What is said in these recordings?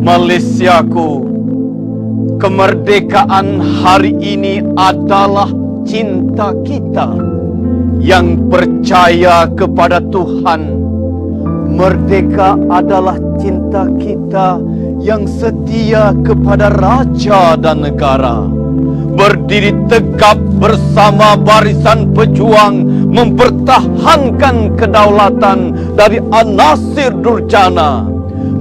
Malaysiaku, kemerdekaan hari ini adalah cinta kita yang percaya kepada Tuhan. Merdeka adalah cinta kita yang setia kepada raja dan negara. Berdiri tegap bersama barisan pejuang mempertahankan kedaulatan dari anasir durjana.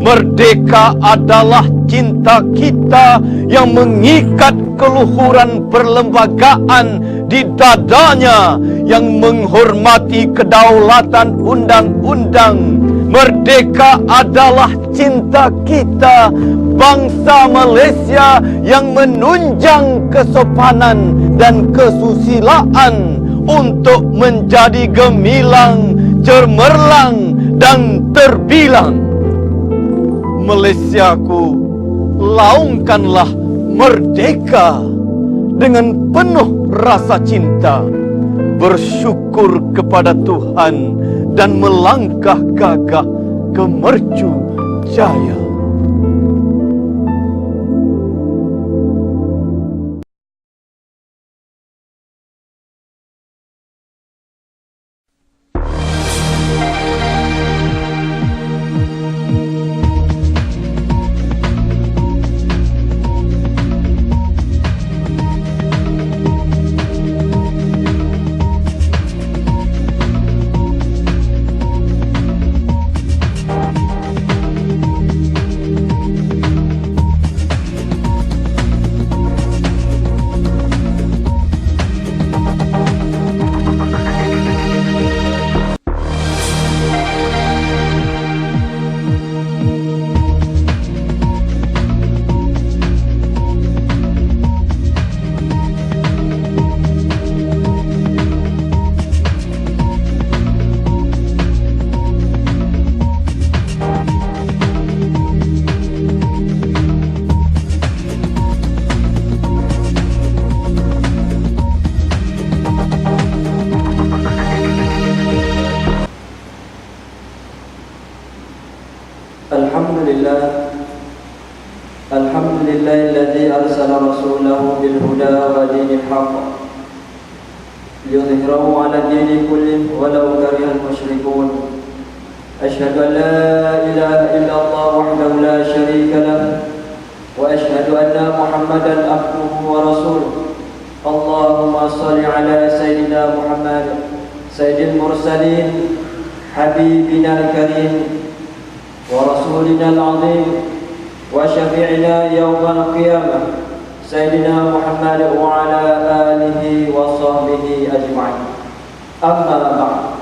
Merdeka adalah cinta kita yang mengikat keluhuran perlembagaan di dadanya, yang menghormati kedaulatan undang-undang. Merdeka adalah cinta kita, bangsa Malaysia yang menunjang kesopanan dan kesusilaan untuk menjadi gemilang, cemerlang dan terbilang. Malaysiaku, laungkanlah merdeka dengan penuh rasa cinta, bersyukur kepada Tuhan dan melangkah gagah ke mercu jaya. Alhamdulillahilladzi arsala rasulahu bil huda wa dinil haqq liyudhhirahu 'ala dini kullih walau karihal musyrikun. Asyhadu an la ilaha illallah wahdahu la syarika lah wa asyhadu anna Muhammadan abduhu wa rasuluh. Allahumma shalli 'ala sayyidina Muhammad sayyidil mursalin habibina al-karim wa rasulina al-'azim wa syafi'ina yawmal qiyamah sayyidina Muhammad wa ala alihi wa sahbihi ajma'in. Amma ba'd.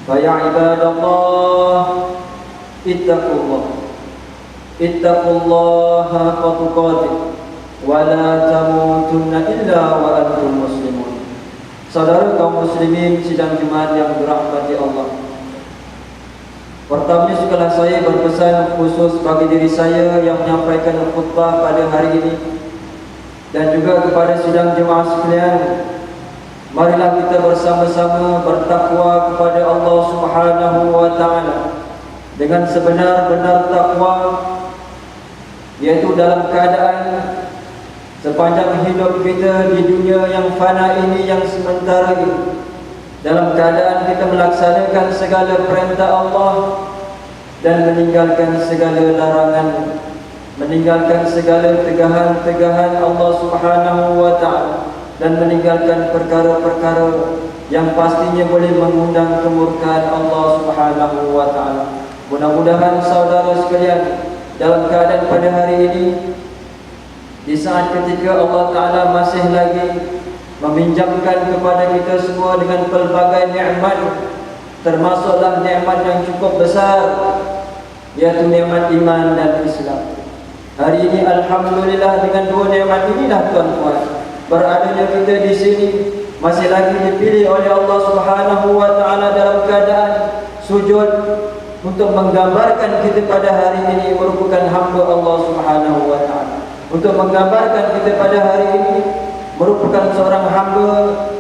Fa ya ibadallah, ittaqullaha haqqa tuqatih wa la tamutunna illa wa antum muslimun. Saudara kaum muslimin sidang Jumat yang dirahmati Allah, pertama sekali saya berpesan khusus bagi diri saya yang menyampaikan khutbah pada hari ini dan juga kepada sidang jemaah sekalian. Marilah kita bersama-sama bertakwa kepada Allah Subhanahu wa taala dengan sebenar-benar takwa, yaitu dalam keadaan sepanjang hidup kita di dunia yang fana ini, yang sementara ini, dalam keadaan kita melaksanakan segala perintah Allah dan meninggalkan segala larangan, meninggalkan segala tegahan-tegahan Allah Subhanahu wa taala, dan meninggalkan perkara-perkara yang pastinya boleh mengundang kemurkaan Allah Subhanahu wa taala. Mudah-mudahan saudara sekalian dalam keadaan pada hari ini, di saat ketika Allah taala masih lagi meminjamkan kepada kita semua dengan pelbagai nikmat, termasuklah nikmat yang cukup besar, yaitu nikmat iman dan Islam. Hari ini alhamdulillah dengan dua nikmat inilah tuan-tuan, beradanya kita di sini masih lagi dipilih oleh Allah Subhanahu wa taala dalam keadaan sujud untuk menggambarkan kita pada hari ini merupakan hamba Allah Subhanahu wa taala, untuk menggambarkan kita pada hari ini merupakan seorang hamba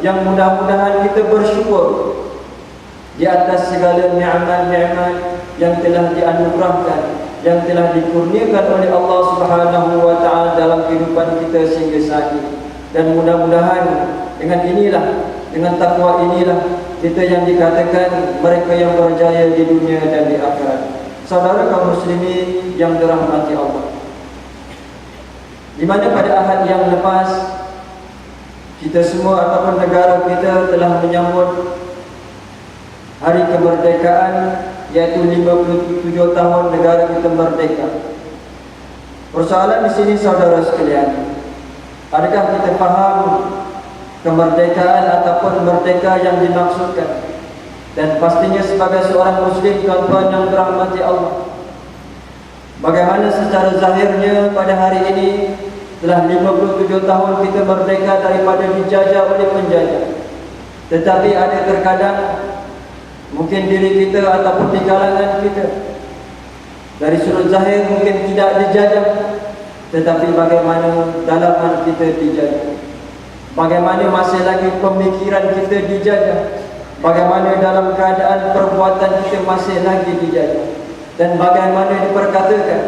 yang mudah-mudahan kita bersyukur di atas segala nikmat-nikmat yang telah dianugerahkan yang telah dikurniakan oleh Allah Subhanahu wa taala dalam kehidupan kita sehingga saat ini. Dan mudah-mudahan dengan inilah, dengan takwa inilah kita yang dikatakan mereka yang berjaya di dunia dan di akhirat. Saudara kaum muslimin yang dirahmati Allah, di mana pada ahad yang lepas kita semua ataupun negara kita telah menyambut hari kemerdekaan, iaitu 57 tahun negara kita merdeka. Persoalan di sini saudara sekalian, adakah kita faham kemerdekaan ataupun merdeka yang dimaksudkan? Dan pastinya sebagai seorang muslim, tuan-tuan yang dirahmati Allah, bagaimana secara zahirnya pada hari ini telah 57 tahun kita merdeka daripada dijajah oleh penjajah. Tetapi ada terkadang mungkin diri kita ataupun di kalangan kita dari sudut zahir mungkin tidak dijajah, tetapi bagaimana dalaman kita dijajah, bagaimana masih lagi pemikiran kita dijajah, bagaimana dalam keadaan perbuatan kita masih lagi dijajah. Dan bagaimana diperkatakan,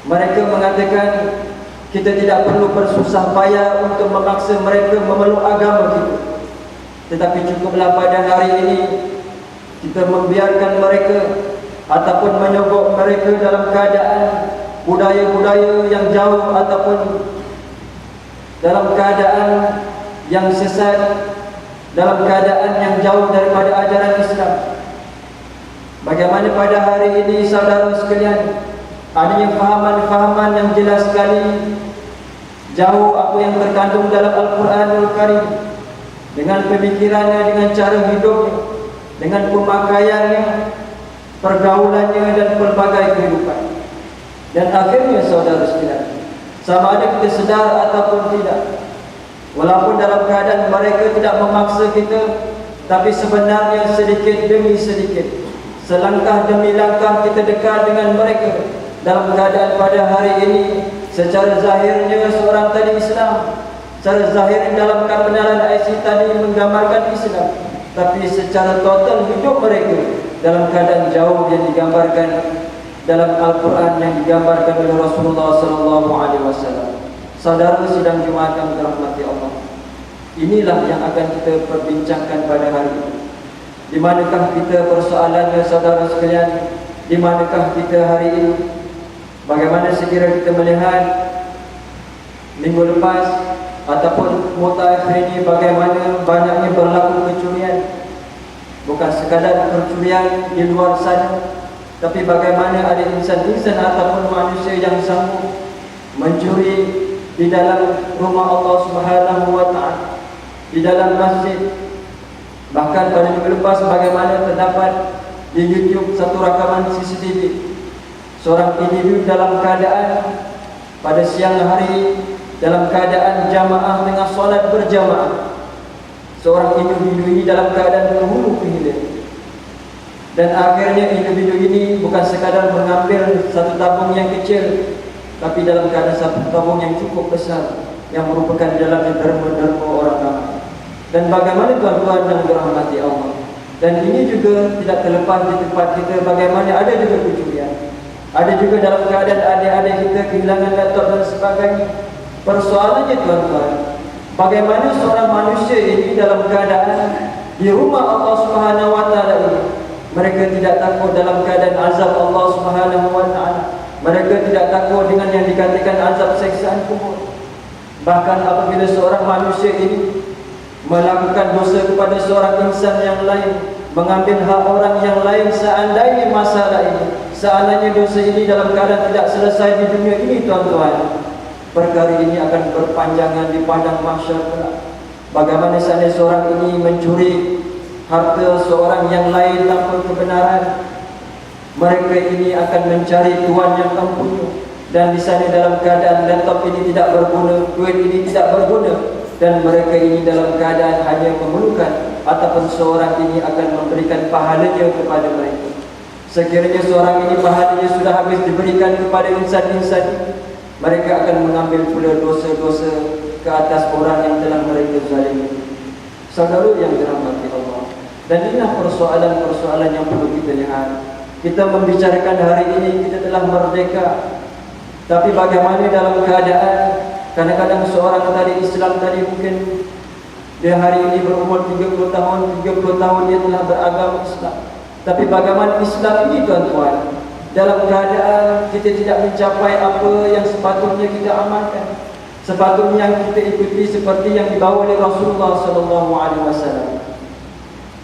mereka mengatakan kita tidak perlu bersusah payah untuk memaksa mereka memeluk agama kita, tetapi cukuplah pada hari ini kita membiarkan mereka ataupun menyogok mereka dalam keadaan budaya-budaya yang jauh ataupun dalam keadaan yang sesat, dalam keadaan yang jauh daripada ajaran Islam. Bagaimana pada hari ini saudara sekalian, adanya fahaman-fahaman yang jelas sekali jauh apa yang terkandung dalam Al-Quranul Karim, dengan pemikirannya, dengan cara hidupnya, dengan pemakaiannya, pergaulannya dan pelbagai kehidupan. Dan akhirnya saudara sekalian, sama ada kita sedar ataupun tidak, walaupun dalam keadaan mereka tidak memaksa kita, tapi sebenarnya sedikit demi sedikit, selangkah demi langkah kita dekat dengan mereka. Dalam keadaan pada hari ini, secara zahirnya seorang tadi Islam, secara zahir dalam kebenaran IC tadi menggambarkan Islam, tapi secara total hidup mereka dalam keadaan jauh yang digambarkan dalam Al-Quran, yang digambarkan oleh Rasulullah SAW. Saudara sidang Jumat yang dirahmati Allah, inilah yang akan kita perbincangkan pada hari ini. Di manakah kita persoalannya saudara sekalian? Di manakah kita hari ini? Bagaimana sekiranya kita melihat minggu lepas ataupun mutakhir ini, bagaimana banyaknya berlaku kecurian. Bukan sekadar percurian di luar sana, tapi bagaimana ada insan-insan ataupun manusia yang sanggup mencuri di dalam rumah Allah Subhanahu wa taala, di dalam masjid. Bahkan pada minggu lepas bagaimana terdapat di YouTube satu rakaman CCTV seorang individu dalam keadaan pada siang hari, dalam keadaan jamaah tengah solat berjamaah, seorang individu ini dalam keadaan terhulu ke hilir. Dan akhirnya individu ini bukan sekadar mengambil satu tabung yang kecil, tapi dalam keadaan satu tabung yang cukup besar, yang merupakan dalamnya derma-derma orang ramai. Dan bagaimana tuan-tuan yang dirahmati Allah, dan ini juga tidak terlepas di tempat kita, bagaimana ada juga kecurian, ada juga dalam keadaan adik-adik kita kehilangan laptop dan sebagainya. Persoalannya tuan-tuan, bagaimana seorang manusia ini dalam keadaan di rumah Allah Subhanahu wa taala ini, mereka tidak takut dalam keadaan azab Allah Subhanahu wa taala. Mereka tidak takut dengan yang dikatakan azab siksaan kubur. Bahkan apabila seorang manusia ini melakukan dosa kepada seorang insan yang lain, mengambil hak orang yang lain, seandainya masalah ini, seandainya dosa ini dalam keadaan tidak selesai di dunia ini tuan-tuan, perkara ini akan berpanjangan di padang mahsyar pula. Bagaimana seandainya seorang ini mencuri harta seorang yang lain tanpa kebenaran, mereka ini akan mencari tuan yang mempunyai. Dan di sana dalam keadaan laptop ini tidak berguna, duit ini tidak berguna, dan mereka ini dalam keadaan hanya memerlukan ataupun seorang ini akan memberikan pahalanya kepada mereka. Sekiranya seorang ini pahalanya sudah habis diberikan kepada insan-insan ini, mereka akan mengambil pula dosa-dosa ke atas orang yang telah mereka zalimi. Saudara yang dirahmati Allah, dan inilah persoalan-persoalan yang perlu kita lihat. kita membicarakan hari ini kita telah merdeka. Tapi bagaimana dalam keadaan kadang-kadang seorang tadi Islam tadi mungkin dia hari ini berumur 30 tahun dia telah beragama Islam. Tapi bagaimana Islam ini tuan-tuan, dalam keadaan kita tidak mencapai apa yang sepatutnya kita amalkan, sepatutnya yang kita ikuti seperti yang dibawa oleh Rasulullah sallallahu alaihi wasallam.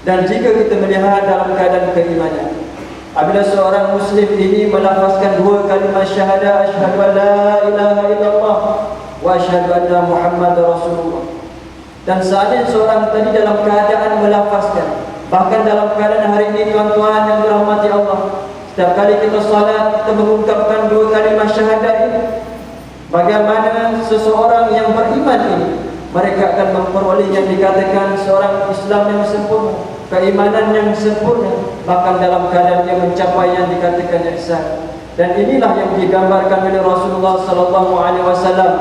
Dan jika kita melihat dalam keadaan keimanan, apabila seorang muslim ini melafazkan dua kalimat syahadah, asyhadu an la ilaha illallah wa asyhadu anna Muhammadar Rasulullah. Dan seandainya seorang tadi dalam keadaan melafazkan, bahkan dalam keadaan hari ini tuan-tuan yang dirahmati Allah, setiap kali kita salat kita mengungkapkan dua kalimat syahadah ini, bagaimana seseorang yang beriman ini mereka akan memperoleh yang dikatakan seorang Islam yang sempurna, keimanan yang sempurna, bahkan dalam keadaan yang mencapai yang dikatakan ihsan. Dan inilah yang digambarkan oleh Rasulullah sallallahu alaihi wasallam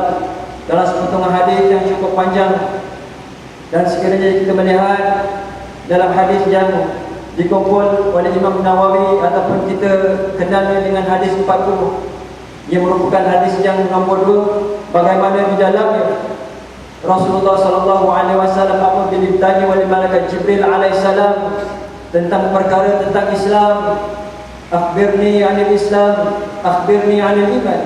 dalam sepotongan hadis yang cukup panjang. Dan sekiranya kita melihat dalam hadis yang dikumpul oleh Imam Nawawi ataupun kita kenalnya dengan hadis 40, yang merupakan hadis yang nombor 2, bagaimana di dalamnya Rasulullah sallallahu alaihi wasallam apabila ditanya oleh malaikat Jibril alaihissalam tentang perkara tentang Islam, akhbirni 'anil Islam, akhbirni 'anil iman,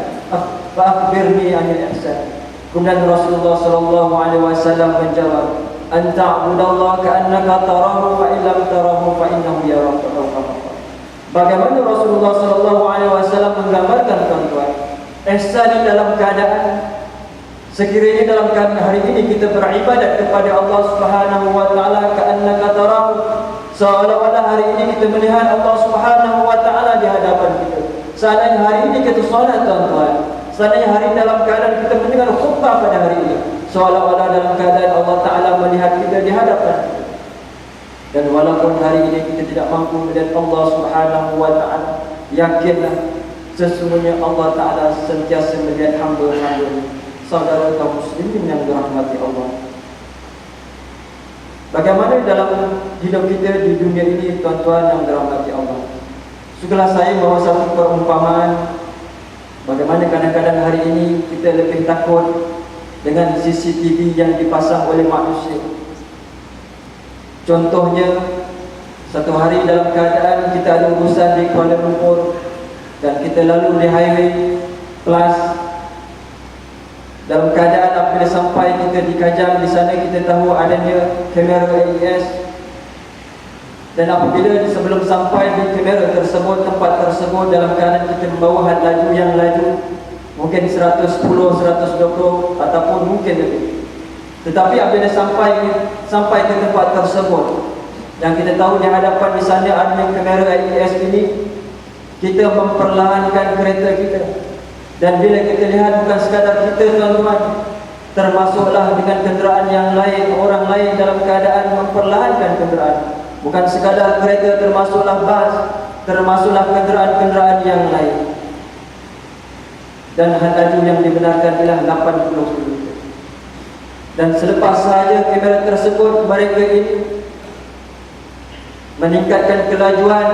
wa akhbirni 'anil ihsan. Kemudian Rasulullah sallallahu alaihi wasallam menjawab, an ta'budallaha ka'annaka tarahu fa in lam tarahu fa innahu yaraka. Bagaimana Rasulullah sallallahu alaihi wasallam menggambarkan tuan-tuan ihsan dalam keadaan sekiranya dalam keadaan hari ini kita beribadat kepada Allah Subhanahu wa taala ka'annaka tarahu, seolah-olah hari ini kita melihat Allah Subhanahu wa taala di hadapan kita. Seandainya hari ini kita salat tuan-tuan, seandainya hari dalam keadaan kita mendengar khutbah pada hari ini, seolah-olah dalam keadaan Allah Ta'ala melihat kita di hadapan kita. Dan walaupun hari ini kita tidak mampu melihat Allah Subhanahu wa ta'ala, yakinlah sesungguhnya Allah Ta'ala sentiasa melihat hamba-hamba. Saudara kaum muslimin yang dirahmati Allah, bagaimana dalam hidup kita di dunia ini tuan-tuan yang dirahmati Allah. Sukalah saya bawa satu perumpamaan, bagaimana kadang-kadang hari ini kita lebih takut dengan CCTV yang dipasang oleh manusia. Contohnya, satu hari dalam keadaan kita ada urusan di Kuala Lumpur dan kita lalu di highway plus, dalam keadaan apabila sampai kita di Kajang, di sana kita tahu adanya kamera AES. Dan apabila sebelum sampai di kamera tersebut, tempat tersebut, dalam keadaan kita membawa laju yang laju mungkin 110, 120 ataupun mungkin lebih. Tetapi apabila sampai ke tempat tersebut yang kita tahu di hadapan di sana ada kamera AES ini, kita memperlahankan kereta kita. Dan bila kita lihat bukan sekadar kita tuan-tuan, termasuklah dengan kenderaan yang lain, orang lain dalam keadaan memperlahankan kenderaan. Bukan sekadar kereta, termasuklah bas, termasuklah kenderaan-kenderaan yang lain. Dan laju yang dibenarkan ialah 80 km. Dan selepas sahaja kamera tersebut, mereka ini meningkatkan kelajuan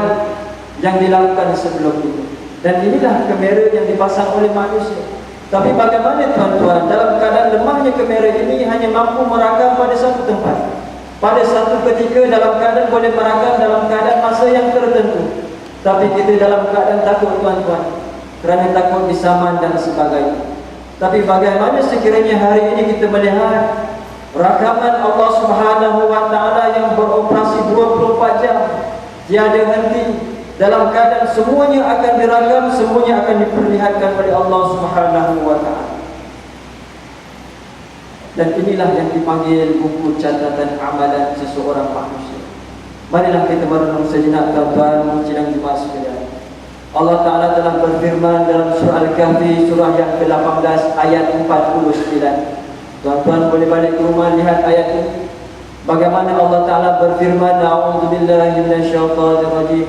yang dilakukan sebelum itu. Dan inilah kamera yang dipasang oleh manusia. Tapi bagaimana tuan-tuan, dalam keadaan lemahnya kamera ini hanya mampu merakam pada satu tempat, pada satu ketika, dalam keadaan boleh merakam dalam keadaan masa yang tertentu. Tapi kita dalam keadaan takut tuan-tuan, kerana takut disaman dan sebagainya. Tapi bagaimana sekiranya hari ini kita melihat rakaman Allah Subhanahu wa ta'ala yang beroperasi 24 jam, tiada henti, dalam keadaan semuanya akan dirakam, semuanya akan diperlihatkan oleh Allah Subhanahu wa ta'ala. Dan inilah yang dipanggil buku catatan amalan seseorang manusia. Marilah kita merenung sejenak tuan-tuan, sidang Jumaat sekalian. Allah Ta'ala telah berfirman dalam surah Al-Kahfi, surah yang ke-18 ayat 49. Tuan-tuan boleh balik ke rumah lihat ayat ini. Bagaimana Allah Ta'ala berfirman, a'udzubillahi minasyaitonir rajim.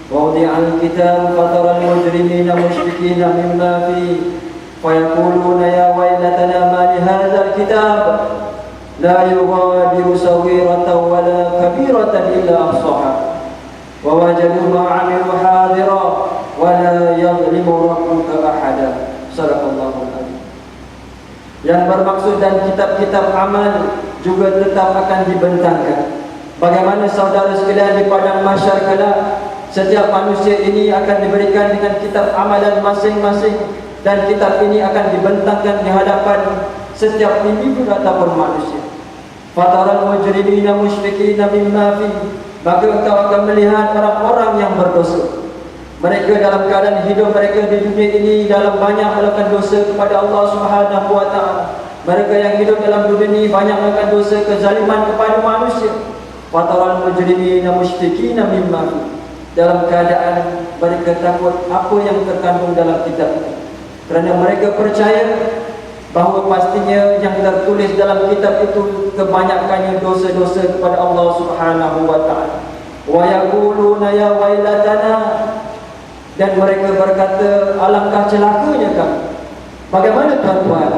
Wawdi'al kitab fataral mujrimina musyrikina mimma fi fayaquluna ya waylatana ma li hadzal kitab la yughadiru saghiratan wala kabiratan illa ahsaha ووجدوا ما عملوا حاضرا ولا يظلم ربك أحدا. Sadaqallahul azim. Yang bermaksud dan kitab-kitab amal juga tetap akan dibentangkan. Bagaimana saudara sekalian di padang mahsyar kelak, setiap manusia ini akan diberikan dengan kitab amalan masing-masing, dan kitab ini akan dibentangkan di hadapan setiap individu ataupun manusia. Fataral mujrimina musyfiqina mimma fi, maka engkau akan melihat orang-orang yang berdosa. Mereka dalam keadaan hidup mereka di dunia ini dalam banyak melakukan dosa kepada Allah Subhanahu wa taala. Mereka yang hidup dalam dunia ini banyak melakukan dosa kezaliman kepada manusia. Fataral mujrimina musyfiqina mimma fi, dalam keadaan mereka takut apa yang terkandung dalam kitab itu, kerana mereka percaya bahawa pastinya yang tertulis dalam kitab itu kebanyakannya dosa-dosa kepada Allah Subhanahu wa taala. Wa yaquluna ya wailatana, dan mereka berkata, alangkah celakanya kami. Bagaimana tuan-tuan,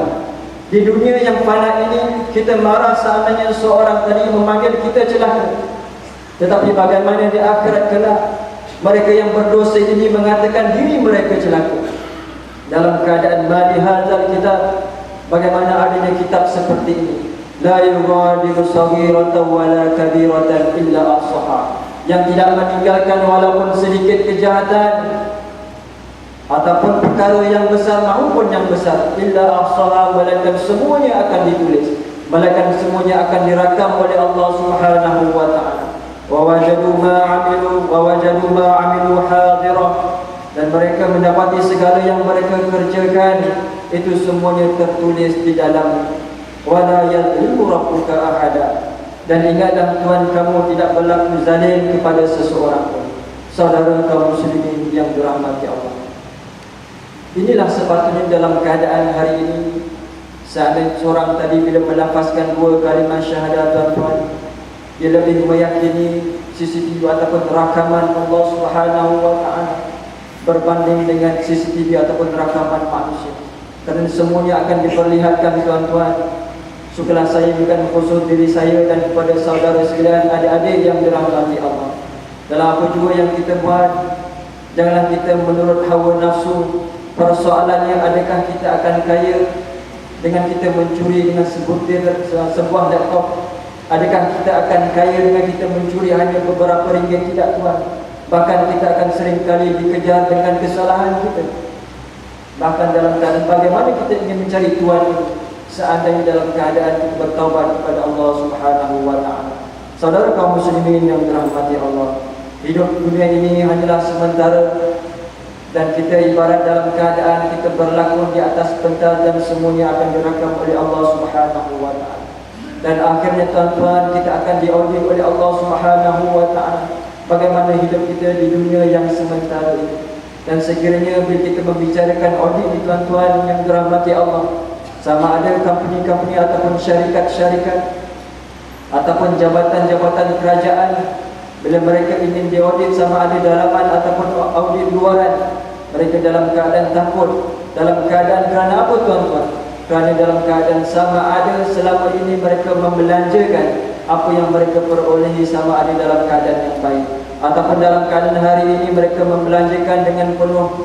di dunia yang fana ini kita marah seandainya seorang tadi memanggil kita celaka, tetapi bagaimana di akhirat kelak mereka yang berdosa ini mengatakan diri mereka celaka. Dalam keadaan mali hadzal kitab, bagaimana adanya kitab seperti ini, la yughadiru saghiratan wala kabiratan illa ahsaha, yang tidak meninggalkan walaupun sedikit kejahatan ataupun perkara yang besar maupun yang besar, illa ahsaha, melainkan semuanya akan ditulis, melainkan semuanya akan direkam oleh Allah Subhanahu wa taala. Wa wajadu ma amilu hadirah, dan mereka mendapati segala yang mereka kerjakan itu semuanya tertulis di dalam. Wala yadhlimu rabbuka ahada, dan ingatlah Tuhan kamu tidak berlaku zalim kepada seseorang pun. Saudara kaum muslimin yang dirahmati Allah, inilah sepatutnya dalam keadaan hari ini. Seandainya seorang tadi bila melafazkan dua kalimah syahadat tuan-tuan, dia lebih meyakini CCTV ataupun rakaman Allah Subhanahu wa taala berbanding dengan CCTV ataupun rakaman manusia. Kerana semuanya akan diperlihatkan tuan-tuan. Syukurlah saya bukan khusus diri saya dan kepada saudara sekalian, adik-adik yang dirahmati Allah. Dalam apa juga yang kita buat, janganlah kita menurut hawa nafsu. Persoalannya, adakah kita akan kaya dengan kita mencuri dengan sebuah laptop? Adakah kita akan kaya dengan kita mencuri hanya beberapa ringgit? Tidak tuan. Bahkan kita akan sering kali dikejar dengan kesalahan kita. Bahkan dalam keadaan bagaimana kita ingin mencari Tuhan ini, seandainya dalam keadaan kita bertaubat kepada Allah Subhanahu wa taala. Saudara kaum muslimin yang dirahmati Allah, hidup dunia ini hanyalah sementara, dan kita ibarat dalam keadaan kita berlakon di atas pentas, dan semuanya akan direkam oleh Allah Subhanahu wa taala. Dan akhirnya tuan-tuan, kita akan diaudit oleh Allah Subhanahu wa taala bagaimana hidup kita di dunia yang sementara ini. Dan sekiranya bila kita membicarakan audit ni tuan-tuan yang dirahmati Allah, sama ada company-company ataupun syarikat-syarikat ataupun jabatan-jabatan kerajaan, bila mereka ingin diaudit sama ada dalaman ataupun audit luaran, mereka dalam keadaan takut. Dalam keadaan kerana apa tuan-tuan? Kerana dalam keadaan sama ada selama ini mereka membelanjakan apa yang mereka perolehi sama ada dalam keadaan yang baik, ataupun dalam keadaan hari ini mereka membelanjakan dengan penuh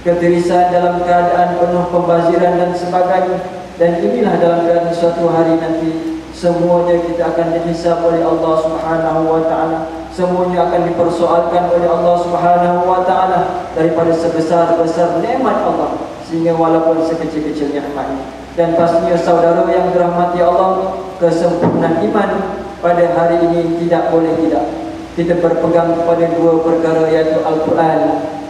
ketirisan, dalam keadaan penuh pembaziran dan sebagainya. Dan inilah dalam keadaan suatu hari nanti semuanya kita akan dihisab oleh Allah Subhanahu wa taala. Semuanya akan dipersoalkan oleh Allah Subhanahu wa taala daripada sebesar-besar nikmat Allah sehingga walaupun sekecil-kecil nikmat ini. Dan pastinya saudara yang dirahmati Allah, kesempurnaan iman pada hari ini tidak boleh tidak kita berpegang kepada dua perkara, iaitu Al-Quran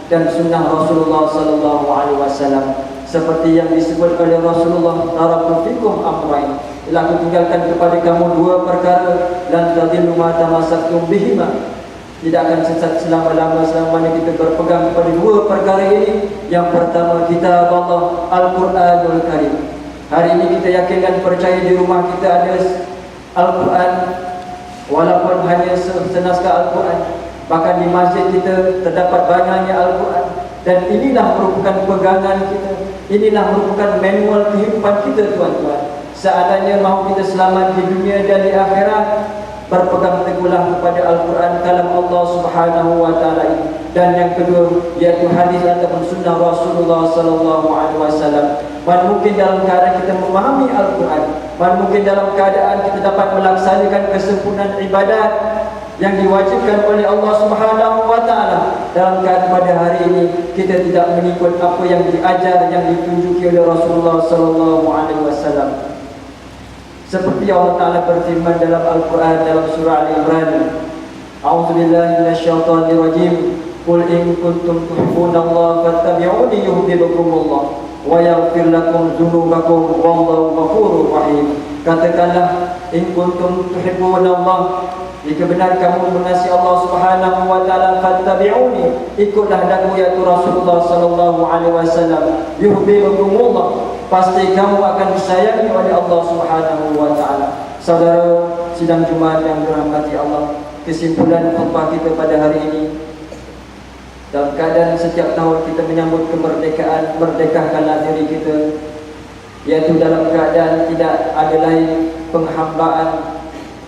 dan sunnah Rasulullah sallallahu alaihi wasallam. Seperti yang disebut oleh Rasulullah, taraktu fikum amrayn, telah aku tinggalkan kepada kamu dua perkara, lan tadillu ma tamassaktum bihima, tidak akan sesat selama-lama selama kita berpegang kepada dua perkara ini. Yang pertama, kitab Allah, Al-Quranul Karim. Hari ini kita yakin dan percaya di rumah kita ada Al-Quran, walaupun hanya senaskah Al-Quran. Bahkan di masjid kita terdapat banyaknya Al-Quran. Dan inilah merupakan pegangan kita, inilah merupakan manual kehidupan kita tuan-tuan. Seandainya mahu kita selamat di dunia dan di akhirat, berpegang teguhlah kepada Al-Quran kalam Allah Subhanahu wa taala ini. Dan yang kedua yaitu hadis ataupun sunnah Rasulullah sallallahu alaihi wasallam. Mana mungkin dalam keadaan kita memahami Al-Quran, mana mungkin dalam keadaan kita dapat melaksanakan kesempurnaan ibadat yang diwajibkan oleh Allah Subhanahu wa taala, dalam keadaan pada hari ini kita tidak mengikut apa yang diajar, yang ditunjuki oleh Rasulullah sallallahu alaihi wasallam. Seperti Allah Taala berfirman dalam Al-Quran dalam surah Al-Imran, A'udzubillahi minasyaitonir rajim. Qul in kuntum tuhibbunallaha fattabi'uni yuhibbukumullah wa yaghfir lakum dzunubakum wallahu ghafurur rahim. Katakanlah, in kuntum tuhibbunallah, jika benar kamu mengasihi Allah Subhanahu wa taala, fattabi'uni, ikutlah daku yaitu Rasulullah sallallahu alaihi wasallam, yuhibbukumullah, pasti kamu akan disayangi oleh Allah Subhanahu wa taala. Saudara sidang Jumaat yang dirahmati Allah, kesimpulan khutbah kita pada hari ini, dalam keadaan setiap tahun kita menyambut kemerdekaan, merdekakanlah diri kita, yaitu dalam keadaan tidak ada lain penghambaan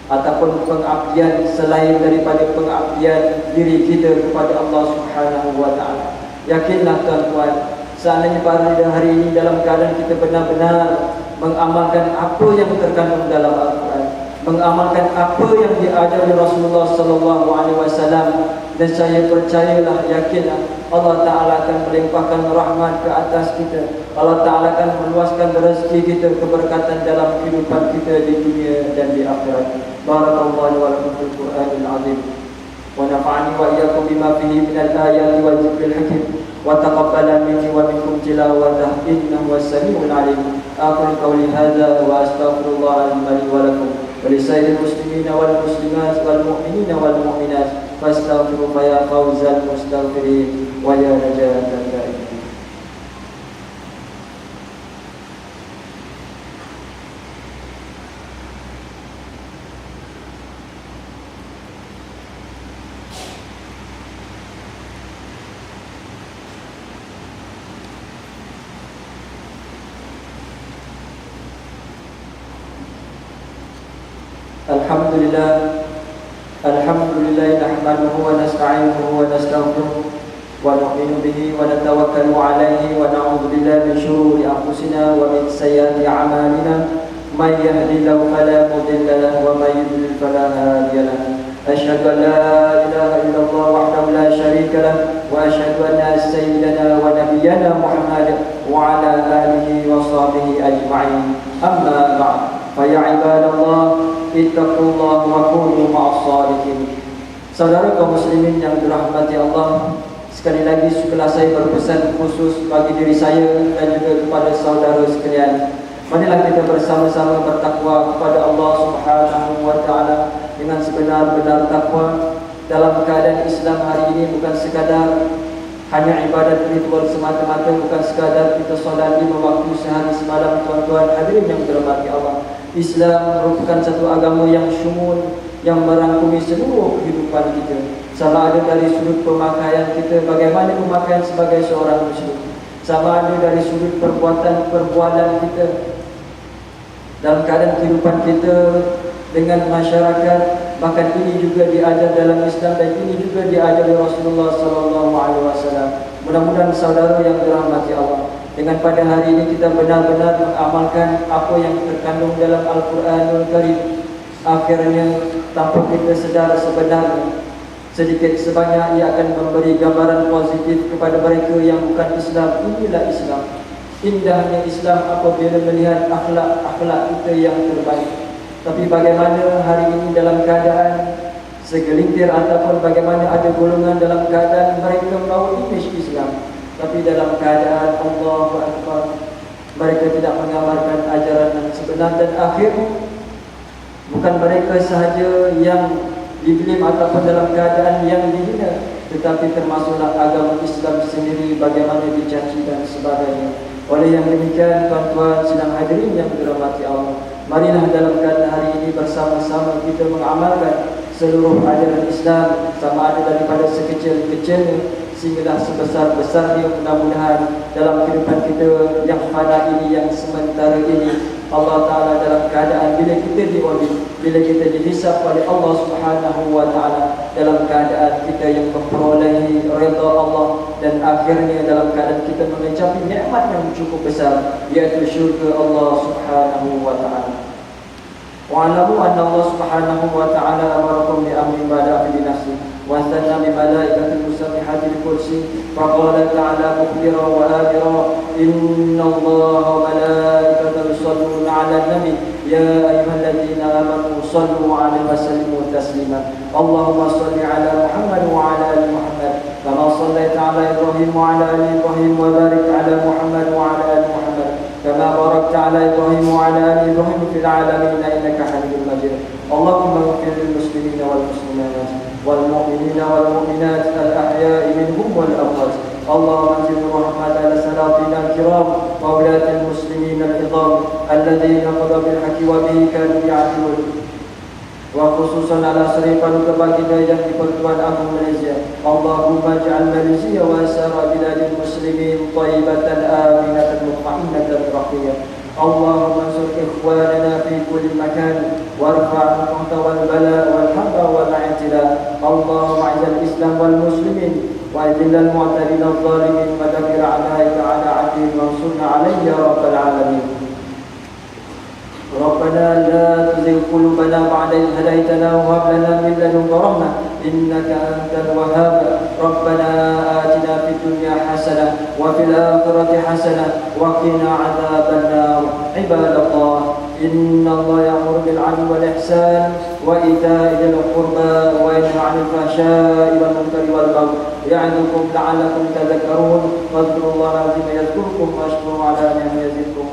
ataupun pengabdian selain daripada pengabdian diri kita kepada Allah Subhanahu wa taala. Yakinlah tuan-tuan, seandainya pada hari ini dalam keadaan kita benar-benar mengamalkan apa yang terkandung dalam Al-Quran, mengamalkan apa yang diajar oleh Rasulullah sallallahu alaihi wasallam, dan saya percayalah, yakinlah Allah Taala akan melimpahkan rahmat ke atas kita. Allah Taala akan meluaskan rezeki kita, keberkatan dalam kehidupan kita di dunia dan di akhirat. Barakallahu wa lakum fil Qur'anil azim. Wa nafa'ani wa iyyakum bima fihi minal ayati wal dzikril hakim. Wa taqabbala minni wa minkum tilawatahu innahu was-sami'ul 'alim. Aqulu qawli hadza wa astaghfirullah li wa lakum wa li sairil muslimina wal muslimat wal mu'minina wal mu'minat fastaghfiru fa ya fawzal mustaghfirin wa ya najatan da'in. Alhamdulillah nahmaduhu wa nasta'inuhu wa nastaghfiruh wa nu'minu bihi wa natawakkalu alayhi wa na'udzu billahi min shururi anfusina wa min sayyiati a'malina. May yahdihillahu fala mudilla lahu wa may yudlil fala hadiya lahu. Asyhadu an la ilaha illallah wahdahu la syarika lahu wa asyhadu anna sayyidana wa nabiyyana Muhammad wa ala alihi wa sahbihi ajma'in. Amma ba'd. Fa ya ibadallah, ittaqullah wa kunu ma'as shalihin. Saudara kaum muslimin yang dirahmati Allah, sekali lagi setelah saya berpesan khusus bagi diri saya dan juga kepada saudara sekalian, marilah kita bersama-sama bertakwa kepada Allah Subhanahu wa taala dengan sebenar-benar takwa. Dalam keadaan Islam hari ini bukan sekadar hanya ibadat ritual semata-mata, bukan sekadar kita solat 5 waktu sehari semalam. Tuan-tuan hadirin yang dirahmati Allah, Islam merupakan satu agama yang syumul, yang merangkumi seluruh kehidupan kita. Sama ada dari sudut pemakaian kita, bagaimana pemakaian sebagai seorang muslim, sama ada dari sudut perbuatan kita dalam keadaan kehidupan kita dengan masyarakat. Bahkan ini juga diajar dalam Islam dan ini juga diajar oleh Rasulullah sallallahu alaihi wasallam. Mudah-mudahan saudara yang dirahmati Allah, dengan pada hari ini kita benar-benar mengamalkan apa yang terkandung dalam Al-Quranul Karim. Akhirnya tanpa kita sedar sebenarnya, sedikit sebanyak ia akan memberi gambaran positif kepada mereka yang bukan Islam. Inilah Islam. Indahnya Islam apabila melihat akhlak-akhlak kita yang terbaik. Tapi bagaimana hari ini dalam keadaan segelintir ataupun bagaimana ada golongan dalam keadaan mereka membawa imej Islam, tapi dalam keadaan Allahu Akbar, mereka tidak mengamalkan ajaran yang sebenar. Dan akhirnya bukan mereka sahaja yang dibelim ataupun dalam keadaan yang dihina, tetapi termasuklah agama Islam sendiri bagaimana dicaci dan sebagainya. Oleh yang demikian, tuan-tuan sidang hadirin yang dirahmati Allah, marilah dalam keadaan hari ini bersama-sama kita mengamalkan seluruh ajaran Islam, sama ada daripada sekecil-kecilnya sehinggalah sebesar-besarnya. Mudah-mudahan dalam kehidupan kita yang fana ini, yang sementara ini, Allah Ta'ala dalam keadaan bila kita diaudit, bila kita dihisab oleh Allah Subhanahu wa Ta'ala, dalam keadaan kita yang memperolehi redha Allah, dan akhirnya dalam keadaan kita mencapai nikmat yang cukup besar, yaitu syurga Allah Subhanahu wa Ta'ala. Wa'alamu anna Allah Subhanahu wa Ta'ala amarakum bi amrin bada'a bi nafsihi واستنى بملائكة المسبحة الكرسي فقال تعالى مخبرا وآمرا إن الله وملائكته يصلون على النبي يا أيها الذين آمنوا صلوا عليه وسلموا تسليما اللهم صل على محمد وعلى آل محمد كما صليت على إبراهيم وعلى آل إبراهيم وبارك على محمد وعلى آل محمد كما باركت على إبراهيم وعلى آل إبراهيم في العالمين إنك حميد مجيد اللهم اغفر للمسلمين والمسلمات والمؤمنين والمؤمنات الأحياء منهم والأموات اللهم انزل الرحمة على سلاطين الكرام وولاة المسلمين العظام الذين قضوا بالحق وبه كانوا يعدلون وخصوصا على سريقا kebaginda yang di-Pertuan Agung Malaysia Allahumma ja'al Malaysia wa sara biladil muslimin tayyibatan aminatan mutma'innatan raqiyah اللهم انصر إخواننا في كل مكان وارفع القحط والبلاء والحرب والاعتداء اللهم اعز الإسلام والمسلمين وأذل المعتدين الظالمين ودمر أعداءك على عدلهم وانصرنا عليه يا رب العالمين ربنا لا تزغ قلوبنا بعد إذ هديتنا وهب لنا من لدنك رحمة إنك أنت الوهاب ربنا آتنا في الدنيا حسنة وفي الآخرة حسنة وقنا عذاب النار عباد الله إن الله يأمر بالعدل والإحسان وإيتاء ذي القربى وينهى عن الفحشاء والمنكر والبغي يعظكم لعلكم تذكرون واذكروا الله العظيم يذكركم واشكروا على نعمه يزدكم